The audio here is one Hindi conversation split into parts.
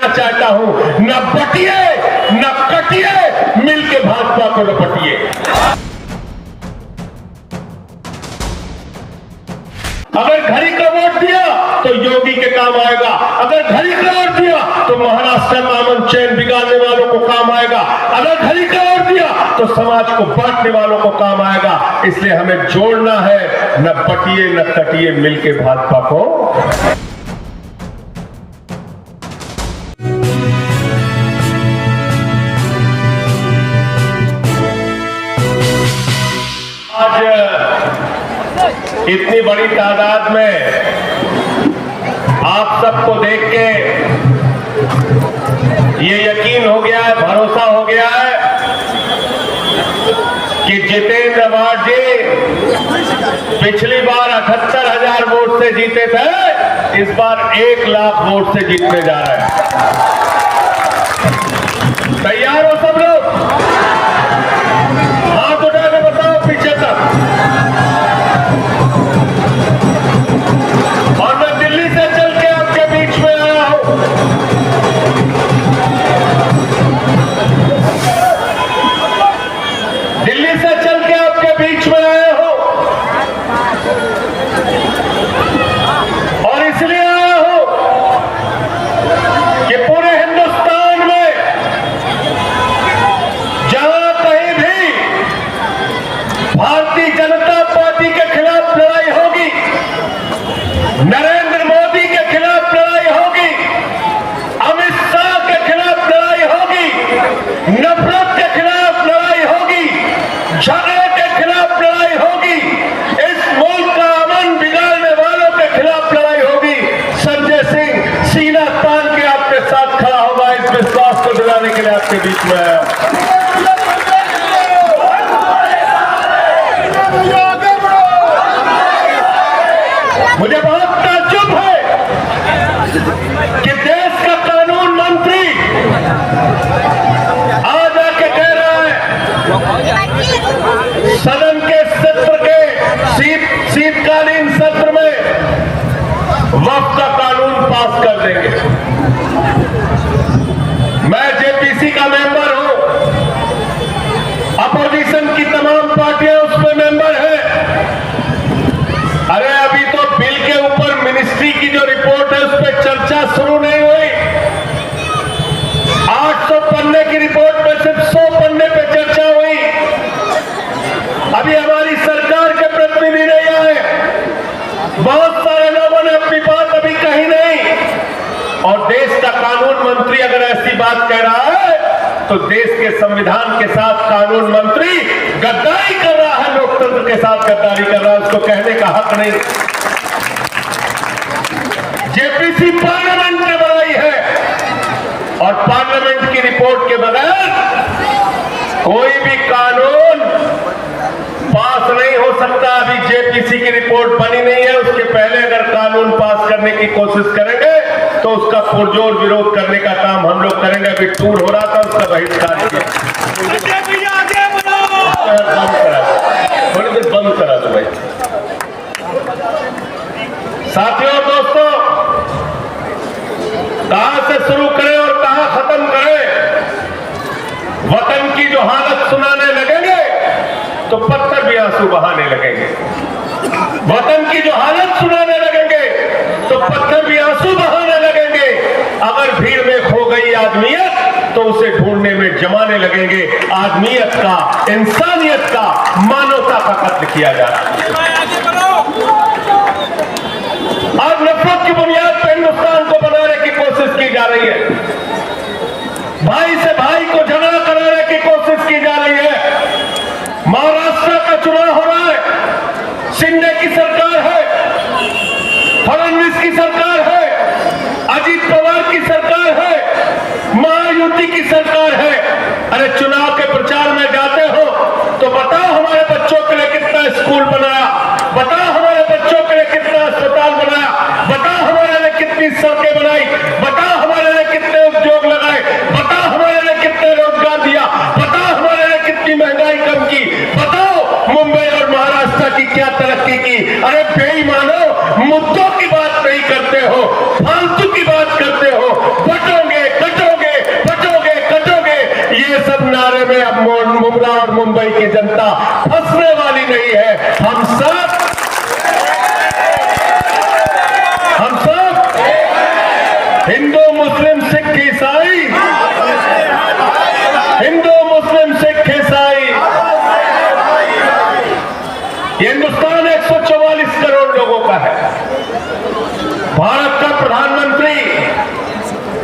चाहता हूं, न बटिए न कटिए, मिलके भाजपा को लपटिए। अगर घड़ी का वोट दिया तो योगी के काम आएगा, अगर घड़ी का वोट दिया तो महाराष्ट्र में अमन चैन बिगाड़ने वालों को काम आएगा, अगर घड़ी का वोट दिया तो समाज को बांटने वालों को काम आएगा। इसलिए हमें जोड़ना है, न बटिए न कटिए, मिलके भाजपा को। आज इतनी बड़ी तादाद में आप सबको देख के ये यकीन हो गया है, भरोसा हो गया है कि जितेंद्र आवाड जी पिछली बार 78,000 वोट से जीते थे, इस बार 1 लाख वोट से जीतने जा रहे हैं। तैयार हो सब लोग? हाथ उठा के बताओ पीछे तक। और मैं दिल्ली से चल के आपके बीच में आया हूं। दिल्ली से चल के आपके बीच में आया हूं और इसलिए आया हूं कि पूरे हिंदुस्तान में जहां कहीं भी भारतीय जनता पार्टी के खिलाफ लड़ाई होगी, नरेंद्र मोदी के खिलाफ लड़ाई होगी, अमित शाह के खिलाफ लड़ाई होगी, नफरत के खिलाफ लड़ाई होगी, झगड़े के खिलाफ लड़ाई होगी, इस मुल्क का अमन बिगाड़ने वालों के खिलाफ लड़ाई होगी। संजय सिंह सीना तान के आपके साथ खड़ा होगा, इस विश्वास को दिलाने के लिए आपके बीच में आया। मुझे बहुत ताज्जुब है कि देश का कानून मंत्री आज आके कह रहा है सदन के सत्र के शीतकालीन सत्र में वक्फ का कानून पास कर देंगे। मैं जेपीसी का मेंबर हूं, अपोजिशन की तमाम पार्टियां उसमें मेंबर हैं। अरे अभी तो बिल के ऊपर मिनिस्ट्री की जो रिपोर्ट है उस पर चर्चा शुरू नहीं हुई। 800 पन्ने की रिपोर्ट में सिर्फ 100 पन्ने पे चर्चा हुई। अभी हमारी सरकार के प्रतिनिधि नहीं आए, बहुत सारे लोगों ने अपनी बात अभी कही नहीं। और देश का कानून मंत्री अगर ऐसी बात कह रहा है तो देश के संविधान के साथ कानून मंत्री गद्दारी कर रहा है, लोकतंत्र के साथ गद्दारी कर रहा है, उसको कहने का हक नहीं। जेपीसी पार्लियामेंट में बनाई है और पार्लियामेंट की रिपोर्ट के बगैर कोई भी कानून पास नहीं हो सकता। अभी जेपीसी की रिपोर्ट बनी नहीं है, उसके पहले अगर कानून पास करने की कोशिश करेंगे तो उसका पुरजोर विरोध करने का काम हम लोग करेंगे। अभी टूर हो रहा था, उसका बहिष्कार किया, थोड़ी देर बंद करा दो भाई। साथियों और दोस्तों, कहां से शुरू करें और कहां खत्म करें? वतन की जो हालत सुनाने लगेंगे तो पत्थर भी आंसू बहाने लगेंगे। वतन की जो हालत सुनाने लगेंगे तो पत्थर भी आंसू बहाने लगेंगे। अगर भीड़ में खो गई आदमियत तो उसे ढूंढने में जमाने लगेंगे। आदमियत का, इंसानियत का, मानवता का कत्ल किया जा रहा है। आज नफरत की बुनियाद पर हिंदुस्तान को बनाने की कोशिश की जा रही है। भाई से भाई को झगड़ा कराने की कोशिश की जा रही है। महाराष्ट्र का चुनाव हो रहा है, शिंदे की सरकार है, फडणवीस की सरकार है, अजीत पवार की सरकार है, महायुति की सरकार है। अरे चुनाव के प्रचार में जाते हो तो बताओ हमारे बच्चों के लिए कितना स्कूल बनाया, बताओ हमारे बच्चों के लिए कितना अस्पताल बनाया, बताओ हमारे लिए कितनी सड़कें बनाई, बताओ हमारे लिए कितने उद्योग लगाए, बताओ हमारे लिए में अब मुमला और मुंबई की जनता फंसने वाली नहीं है। हम सब हिंदू मुस्लिम सिख ईसाई, हिंदू मुस्लिम सिख ईसाई, हिंदुस्तान 144 करोड़ लोगों का है। भारत का प्रधानमंत्री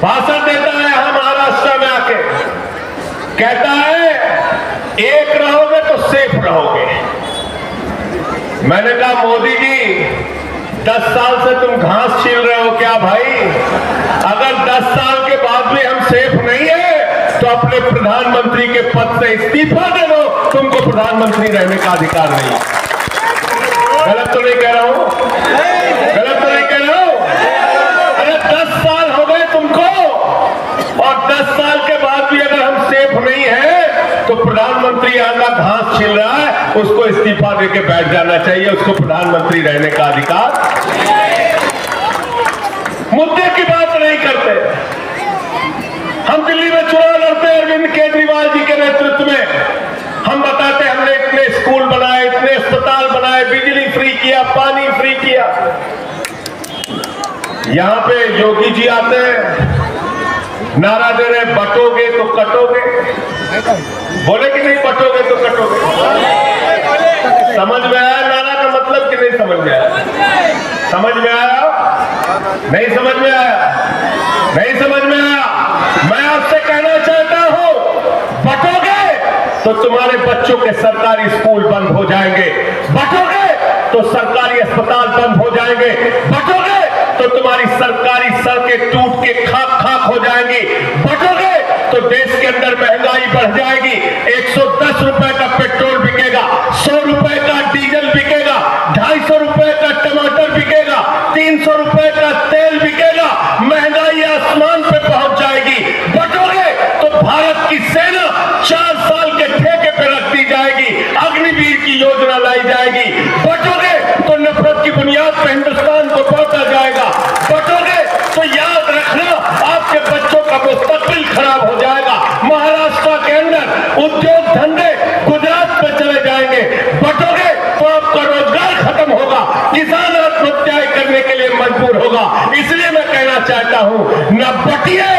भाषण देता है यहाँ महाराष्ट्र में आके, कहता है एक रहोगे तो सेफ रहोगे। मैंने कहा मोदी जी 10 साल से तुम घास छील रहे हो क्या भाई? अगर 10 साल के बाद भी हम सेफ नहीं है तो अपने प्रधानमंत्री के पद से इस्तीफा दे दो, तुमको प्रधानमंत्री रहने का अधिकार नहीं। गलत तो नहीं कह रहा हूं? गलत तो नहीं कह रहा हूं? अरे 10 साल हो गए तुमको और 10 साल के बाद भी अगर हम सेफ नहीं है तो प्रधानमंत्री आगा घास छील रहा है, उसको इस्तीफा देके बैठ जाना चाहिए, उसको प्रधानमंत्री रहने का अधिकार। मुद्दे की बात नहीं करते। हम दिल्ली में चुनाव लड़ते अरविंद केजरीवाल जी के नेतृत्व में, हम बताते हमने इतने स्कूल बनाए, इतने अस्पताल बनाए, बिजली फ्री किया, पानी फ्री किया। यहां पे योगी जी आते हैं, नारा दे रहे बटोगे तो कटोगे। बोले कि नहीं बटोगे तो कटोगे? समझ में आया नारा का मतलब कि नहीं समझ में आया? समझ में आया? नहीं समझ में आया? नहीं समझ में आया? मैं आपसे कहना चाहता हूं, बटोगे तो तुम्हारे बच्चों के सरकारी स्कूल बंद हो जाएंगे, बटोगे तो सरकारी अस्पताल बंद हो जाएंगे, बटोगे तो तुम्हारी सरकारी सड़कें टूट के खाक खाक हो जाएंगी, बटोगे तो देश के अंदर महंगाई बढ़ जाएगी। 110 रुपए का पेट्रोल बिकेगा, 100 रुपए का डीजल बिकेगा, 250 रुपए का टमाटर बिकेगा, 300 रुपए का तेल बिकेगा, महंगाई आसमान पे पहुंच जाएगी। बटोगे तो भारत की सेना 4 साल के ठेके पे रख दी जाएगी, अग्निवीर की योजना लाई जाएगी। बटोगे तो नफरत की बुनियाद पर हिंदुस्तान को बांटा जाएगा। बटोगे तो याद रखना आपके बच्चों का मुस्तकबिल खराब हो जाएगा। महाराष्ट्र के अंदर उद्योग धंधे गुजरात में चले जाएंगे। बटोगे तो आपका रोजगार खत्म होगा, किसान आत्महत्याएं करने के लिए मजबूर होगा। इसलिए मैं कहना चाहता हूं, न बटिए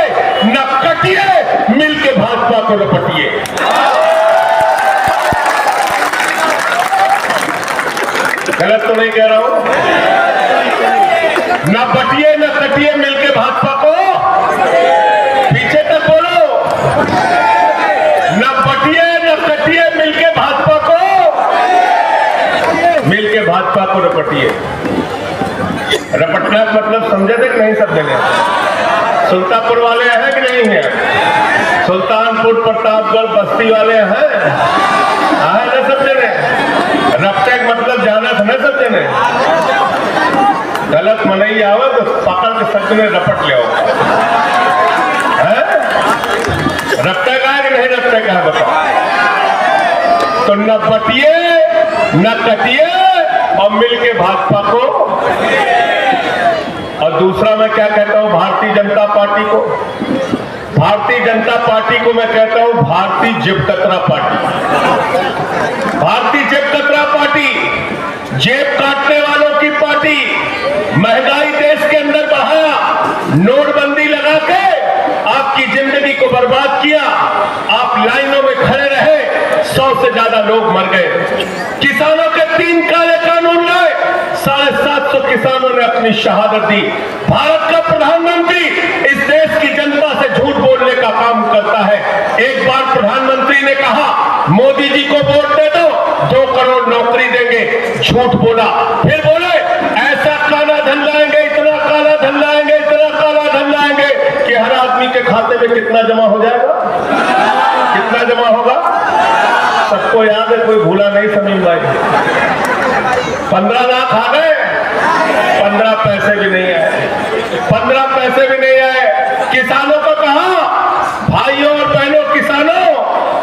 न कटिए, मिलके भाजपा को लपटिए। गलत तो नहीं कह रहा हूं? न बटिए न कटिए, मिलके भाजपा को, पीछे तक बोलो, न बटिए न कटिए, मिलके भाजपा को, मिलके भाजपा को रपटिए। रपटना का मतलब समझे थे कि नहीं सब जगह? सुल्तानपुर वाले हैं कि नहीं है? सुल्तानपुर प्रतापगढ़ बस्ती वाले हैं, आए ना सब जगह? रपटे का मतलब जाना था ना सब जगह? गलत मनई आवे तो पकड़ के सब में रपट ले। रपटे का है कि नहीं रपटे का है बताओ? तो न बटिए न कटिए और मिलके भाजपा को। और दूसरा मैं क्या कहता हूं भारतीय जनता पार्टी को, भारतीय जनता पार्टी को मैं कहता हूं भारतीय जेब कतरा पार्टी। भारतीय जेब कतरा पार्टी, जेब काटने वालों की पार्टी। महंगाई देश के अंदर बढ़ाया, नोटबंदी लगा के आपकी जिंदगी को बर्बाद किया, आप लाइनों में खड़े रहे, 100 से ज्यादा लोग मर गए। किसानों के 3 काले कानून लाए, 750 किसानों ने अपनी शहादत दी। भारत का प्रधानमंत्री इस देश की जनता से झूठ बोलने का काम करता है। एक बार प्रधानमंत्री ने कहा मोदी जी को वोट दे दो, 2 करोड़ नौकरी देंगे, झूठ बोला। फिर बोले ऐसा काला धन लाएंगे, इतना काला धन लाएंगे, इतना काला धन लाएंगे कि हर आदमी के खाते में कितना जमा हो जाएगा? कितना जमा होगा? सबको याद है, कोई भूला नहीं समीम भाई। 15 लाख आ गए, 15 पैसे भी नहीं आए, 15 पैसे भी नहीं आए। किसानों को कहा भाइयों और बहनों किसानों,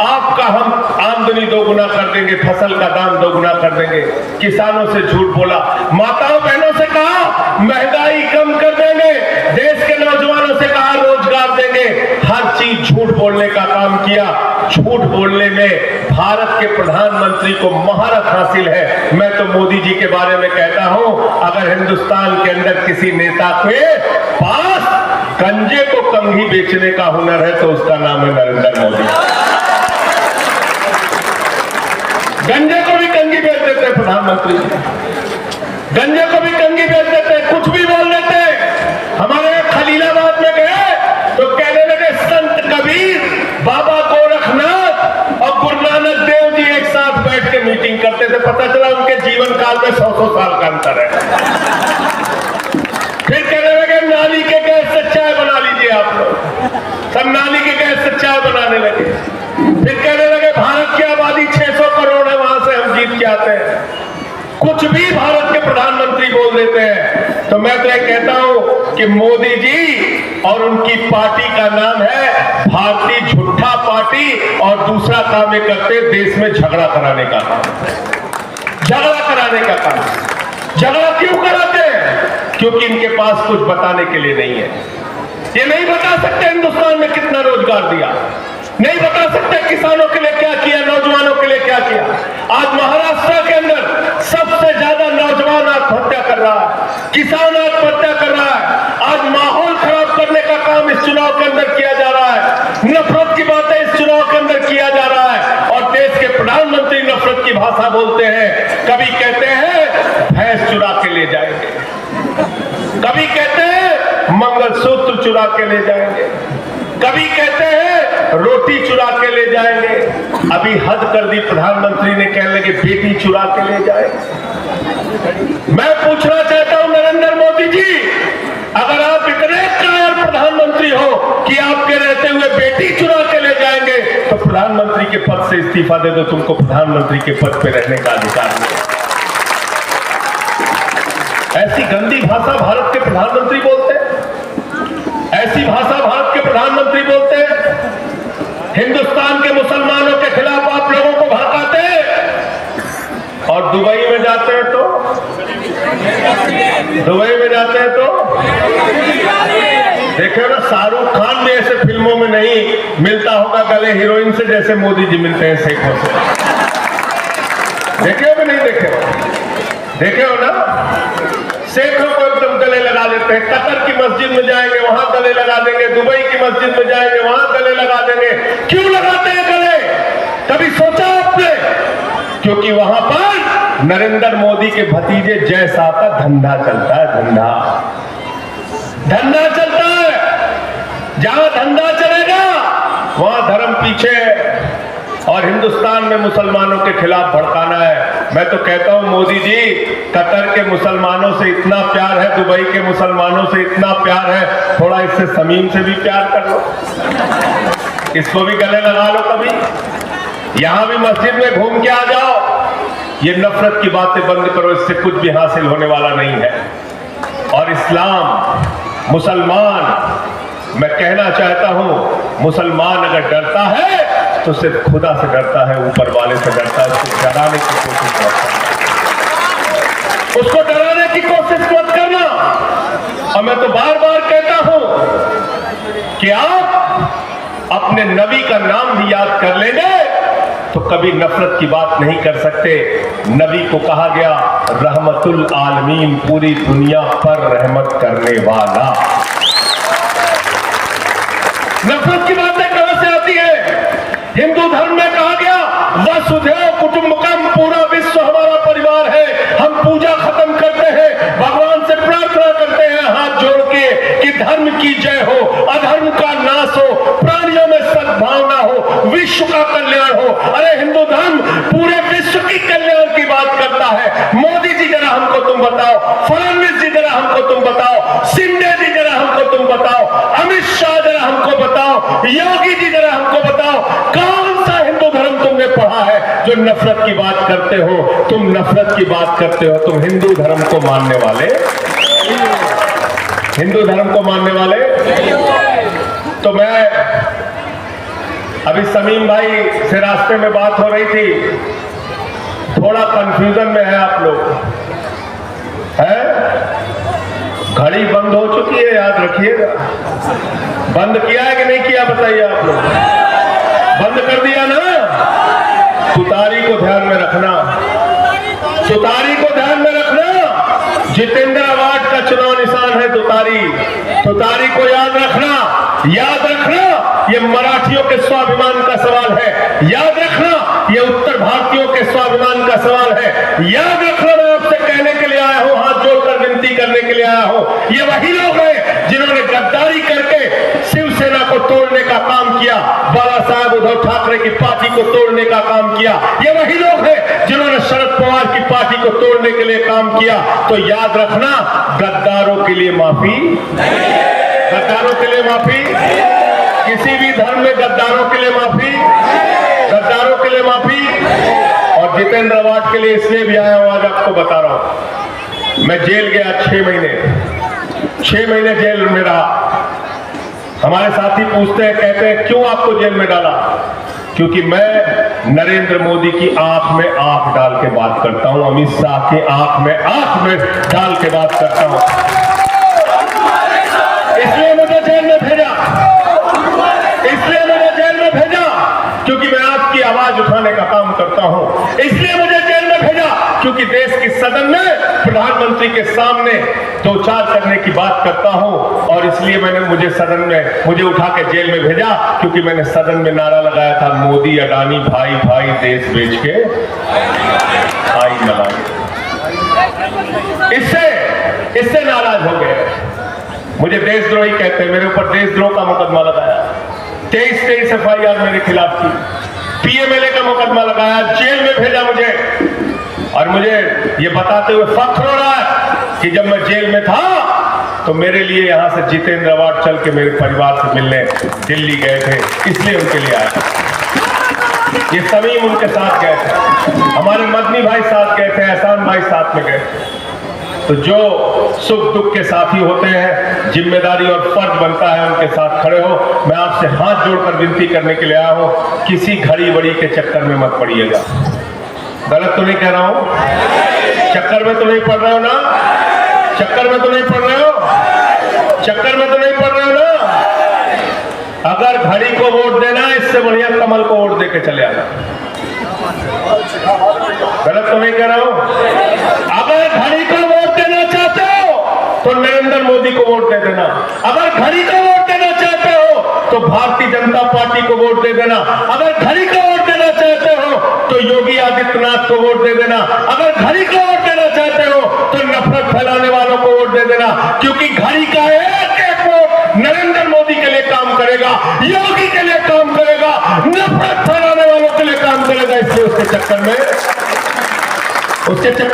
आपका हम आमदनी दोगुना कर देंगे, फसल का दाम दोगुना कर देंगे। किसानों से झूठ बोला। माताओं बहनों से कहा महंगाई कम कर देंगे, देश के नौजवानों से कहा रोजगार देंगे। हर चीज झूठ बोलने का काम किया। झूठ बोलने भारत के प्रधानमंत्री को महारत हासिल है। मैं तो मोदी जी के बारे में कहता हूं, अगर हिंदुस्तान के अंदर किसी नेता के पास गंजे को कंघी बेचने का हुनर है तो उसका नाम है नरेंद्र मोदी। गंजे को भी कंघी बेच देते हैं प्रधानमंत्री, गंजे को भी कंघी बेच देते हैं, कुछ भी बोल देते हैं। हमारे खलीलाबाद में गए तो कहने लगे संत कबीर, बाबा गोरखनाथ और गुरु नानक देव जी एक साथ बैठ के मीटिंग करते थे। पता चला उनके जीवन काल में 100 साल का अंतर है। फिर कहने लगे नाली के गैस से चाय बना लीजिए आप लोग, सब नाली के गैस से चाय बनाने लगे। फिर कहने लगे भारत की आबादी 600 करोड़ है, वहां से हम जीत के आते हैं। कुछ भी भारत के प्रधानमंत्री बोल देते हैं। तो मैं तो ये कहता हूं कि मोदी जी और उनकी पार्टी का नाम है भारतीय झूठा पार्टी, और दूसरा काम ये करते देश में झगड़ा कराने का काम। झगड़ा कराने का काम। झगड़ा क्यों कराते हैं? क्योंकि इनके पास कुछ बताने के लिए नहीं है। ये नहीं बता सकते हिंदुस्तान में कितना रोजगार दिया, नहीं बता सकते किसानों के लिए क्या किया, नौजवानों के लिए क्या किया। आज महाराष्ट्र के अंदर सबसे ज्यादा नौजवान आत्महत्या कर रहा है, किसान आत्महत्या कर रहा है। आज माहौल खराब करने का काम इस चुनाव के अंदर किया जा रहा है, नफरत की बातें इस चुनाव के अंदर किया जा रहा है, और देश के प्रधानमंत्री नफरत की भाषा बोलते हैं। कभी कहते हैं भैंस चुरा के ले जाएंगे, कभी कहते हैं मंगलसूत्र चुरा के ले जाएंगे, कभी कहते हैं रोटी चुरा के ले जाएंगे। अभी हद कर दी, प्रधानमंत्री ने कहने लगे बेटी चुरा के ले जाए। मैं पूछना चाहता हूं नरेंद्र मोदी जी, अगर आप इतने कायर प्रधानमंत्री हो कि आपके रहते हुए बेटी चुरा के ले जाएंगे, तो प्रधानमंत्री के पद से इस्तीफा दे दो, तुमको प्रधानमंत्री के पद पे रहने का अधिकार नहीं। ऐसी गंदी भाषा भारत के प्रधानमंत्री बोलते हैं, ऐसी भाषा भारत के प्रधानमंत्री बोलते हैं। हिंदुस्तान के मुसलमानों के खिलाफ आप लोगों को भड़काते हैं, और दुबई में जाते हैं तो देखो ना, शाहरुख खान भी ऐसे फिल्मों में नहीं मिलता होगा गले हीरोइन से जैसे मोदी जी मिलते हैं शेखों से। देखे हो कि नहीं देखे हो? देखे हो ना, शेखों को एकदम गले लगा लेते हैं। कतर की मस्जिद में जाएंगे वहां गले लगा देंगे, दुबई की मस्जिद में जाएंगे वहां गले लगा देंगे। क्यों लगाते हैं गले? कभी सोचा आपने? क्योंकि वहां पर नरेंद्र मोदी के भतीजे जय शाह का धंधा चलता है। धंधा चलता है। जहां धंधा चलेगा वहां धर्म पीछे, और हिंदुस्तान में मुसलमानों के खिलाफ भड़काना है। मैं तो कहता हूं मोदी जी, कतर के मुसलमानों से इतना प्यार है, दुबई के मुसलमानों से इतना प्यार है, थोड़ा इससे समीम से भी प्यार कर लो, इसको भी गले लगा लो। कभी यहां भी मस्जिद में घूम के आ जाओ। ये नफरत की बातें बंद करो, इससे कुछ भी हासिल होने वाला नहीं है। और इस्लाम, मुसलमान, मैं कहना चाहता हूं मुसलमान अगर डरता है तो सिर्फ खुदा से डरता है, ऊपर वाले से डरता है, उसको डराने की कोशिश करता है। उसको डराने की कोशिश मत करना। और मैं तो बार बार कहता हूं कि आप अपने नबी का नाम भी याद कर लेंगे तो कभी नफरत की बात नहीं कर सकते। नबी को कहा गया रहमतुल आलमीन, पूरी दुनिया पर रहमत करने वाला। नफरत की बातें कहां से आती है? हिंदू धर्म में कहा गया वसुधैव कुटुंबकम, पूरा विश्व हमारा परिवार है। हम पूजा खत्म करते हैं, भगवान से प्रार्थना करते हैं हाथ जोड़ के कि धर्म की जय हो, अधर्म का नाश हो, प्राणियों में सद्भावना हो, विश्व का कल्याण हो। अरे हिंदू धर्म पूरे विश्व की कल्याण की बात करता है। मोदी जी जरा हमको तुम बताओ, फडणवीस जी जरा हमको तुम बताओ, शिंदे जी जरा हमको तुम बताओ, अमित शाह जरा हमको बताओ, योगी जी जरा हमको बताओ, कौन सा हिंदू धर्म तुमने पढ़ा है जो नफरत की बात करते हो? तुम नफरत की बात करते हो, तुम हिंदू धर्म को मानने वाले, हिंदू धर्म को मानने वाले। तो मैं अभी समीम भाई से रास्ते में बात हो रही थी, थोड़ा कंफ्यूजन में है आप लोग, है? घड़ी बंद हो चुकी है, याद रखिएगा। बंद किया है कि नहीं किया बताइए आप लोग? बंद कर दिया ना? तुतारी को ध्यान में रखना, तुतारी को ध्यान में रखना। जितेंद्र अवार्ड का चुनाव निशान है तुतारी। तुतारी को याद रखना, याद रखना। ये मराठियों के स्वाभिमान का सवाल है, याद रखना। ये उत्तर भारतीयों के स्वाभिमान का सवाल है, याद रखना। मैं आपसे कहने के लिए आया हूं, हाथ जोड़कर विनती करने के लिए आया हूं। ये वही लोग हैं जिन्होंने गद्दारी करके शिवसेना को तोड़ने का काम किया, बाला साहब उद्धव ठाकरे की पार्टी को तोड़ने का काम किया। ये वही लोग हैं जिन्होंने शरद पवार की पार्टी को तोड़ने के लिए काम किया। तो याद रखना, गद्दारों के लिए माफी, गद्दारों के लिए माफी, किसी भी धर्म में गद्दारों के लिए माफी, गद्दारों के लिए माफी। और जितेंद्र अवार्ड के लिए इसलिए भी आया हूं, आज आपको बता रहा हूं। मैं जेल गया 6 महीने जेल में रहा। हमारे साथी पूछते हैं, कहते हैं क्यों आपको जेल में डाला? क्योंकि मैं नरेंद्र मोदी की आंख में आंख डाल के बात करता हूं, अमित शाह की आंख में डाल के बात करता हूं। इसलिए मुझे जेल में भेजा, इसलिए मुझे जेल में भेजा क्योंकि मैं आपकी आवाज उठाने का काम करता हूं। इसलिए मुझे जेल में भेजा क्योंकि देश की सदन में प्रधानमंत्री के सामने दो चार करने की बात करता हूं। और इसलिए मुझे सदन में मुझे उठा के जेल में भेजा क्योंकि मैंने सदन में नारा लगाया था, मोदी अडानी भाई भाई देश बेच के खाई मलाई। इससे नाराज हो गए, मुझे देशद्रोही कहते हैं। मेरे ऊपर देशद्रोह का मुकदमा लगाया, 23 FIR मेरे खिलाफ थी, PMLA का मुकदमा लगाया, जेल में भेजा मुझे। और मुझे ये बताते हुए फख्र हो रहा है कि जब मैं जेल में था तो मेरे लिए यहां से जितेंद्र अवार्ड चल के मेरे परिवार से मिलने दिल्ली गए थे, इसलिए उनके लिए आया। ये समीम उनके साथ गए थे, हमारे मदनी भाई साथ गए थे, एहसान भाई साथ में गए। तो जो सुख दुख के साथी होते हैं, जिम्मेदारी और फर्ज बनता है उनके साथ खड़े हो। मैं आपसे हाथ जोड़कर विनती करने के लिए आया हूं, किसी घड़ी बड़ी के चक्कर में मत पड़िएगा। गलत तो नहीं कह रहा हूं? चक्कर में तो नहीं पड़ रहे हो ना? चक्कर में तो नहीं पड़ रहे हो? चक्कर में तो नहीं पड़ रहे हो ना? अगर घड़ी को वोट देना, इससे बढ़िया कमल को वोट देके चले आना। गलत तो नहीं कह रहा हूं? अगर घड़ी को वोट देना चाहते हो तो नरेंद्र मोदी को वोट दे देना। अगर घड़ी को वोट देना चाहते हो तो भारतीय जनता पार्टी को वोट दे देना। अगर घड़ी को वोट देना चाहते हो तो योगी आदित्यनाथ को वोट दे देना। अगर घड़ी को वोट देना चाहते हो तो नफरत फैलाने वालों को वोट दे देना। क्योंकि घड़ी का एक वोट नरेंद्र मोदी के लिए काम करेगा, योगी के लिए काम करेगा, नफरत फैलाने वालों के लिए काम करेगा। इसलिए उसके चक्कर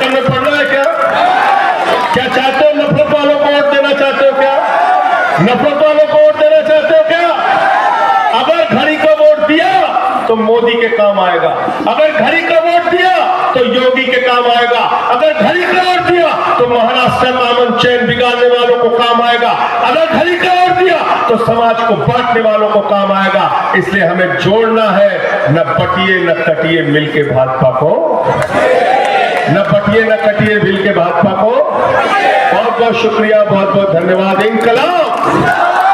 में पड़ रहा है क्या चाहते हो? नफरत वालों को वोट देना चाहते हो क्या? नफरत वालों को वोट देना चाहते हो क्या? अगर घड़ी को वोट दिया तो मोदी के काम आएगा, अगर घड़ी को वोट दिया तो योगी के काम आएगा, अगर घड़ी को वोट दिया तो महाराष्ट्र में अमन चैन बिगाड़ने वालों को काम आएगा, अगर घड़ी को वोट दिया तो समाज को बांटने वालों को काम आएगा। इसलिए हमें जोड़ना है, न बटिए न कटिए मिलके भाजपा को, न बटिए न कटिए मिलके भाजपा को। बहुत बहुत शुक्रिया, बहुत बहुत धन्यवाद। इंकलाब।